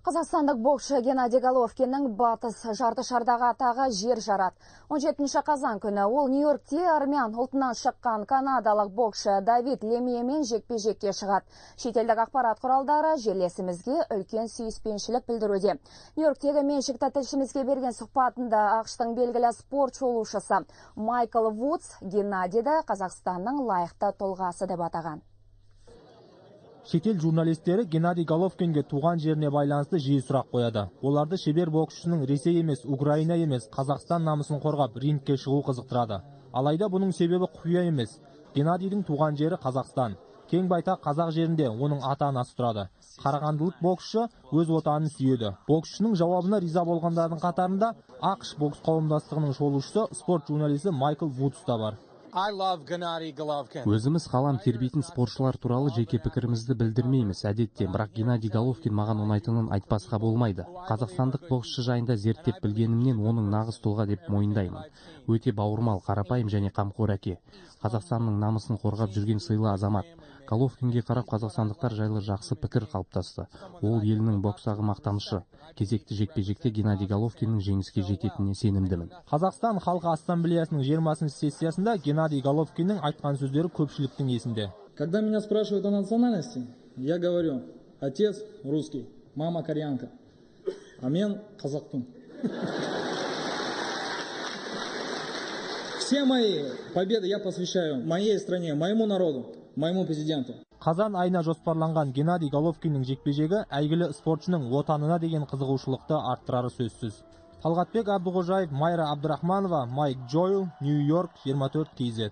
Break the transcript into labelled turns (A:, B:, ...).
A: Қазақстандық боксшы Геннадий Головкиннің батыс жарты шардағы атағы жер жарат. 17 қазан күні ол Нью-Йоркте армян ұлтынан шыққан канадалық боксшы Давид Лемьемен жекпе-жекке шығады. Шетелдік ақпарат құралдары жерлесімізге үлкен сүйіспеншілік білдіруде. Нью-Йорктегі меншікті тілшімізге берген сұхбатында ақштың белгілі спорт шолушысы Майкл Вудс Геннадийді Қазақстанның лайықты тұлғасы деп атаған.
B: Шетел журналистері Геннадий Головкинге туған жеріне байланысты жиі сұрақ қояды. Оларды шебер боксшының Ресей емес, Украина емес, Қазақстан намысын қорғап рингке шығу қызықтырады. Алайда бұның себебі құпия емес. Геннадийдің туған жері Қазақстан. Кең байтақ қазақ жерінде оның ата-анасы тұрады. Қарағандылық боксшы өз отанын сүйеді. Боксшының жауабына риза болғандардың қатарында ақш бокс қауымдастығының шолушысы, спорт журналисі Майкл Вудс та бар.
C: Өзіміз қалам тербейтін спортшылар туралы жеке пікірімізді білдірмейміз әдетте, бірақ Геннадий Головкин маған ұнайтынын айтпасқа болмайды. Қазақстандық боксшы жайында зерттеп білгенімнен оның нағыз тұлға деп мойындаймын. Өте бауырмал, қарапайым және қамқор әке. Қазақстанның намысын қорғап жүрген сыйлы азамат. Головкинге қарап қазақстандықтар жайлы жақсы пікір қалыптасты. Ол елінің бокстағы мақтанышы. Кезекті жекпе-жекте Геннадий Головкиннің жеңіске жететініне сенімдімін.
B: Қазақстан халқы ассамблеясының 20-шы сессиясында Геннадий Головкиннің айтқан сөздері көпшіліктің есінде.
D: Когда меня спрашивают о национальности, я говорю: отец русский, мама кореянка, а мен қазақтың. Все мои победы я посвящаю моей стране, моему народу, моему президенту.
B: Қазан айына жоспарланған Геннадий Головкиннің жекпе-жегі әйгілі спортшының отанына деген қызығушылықты арттырары сөзсіз. Талғатбек Абдуғожаев, Майра Абдурахманова, Майк Джойл, Нью-Йорк, 24 KZ.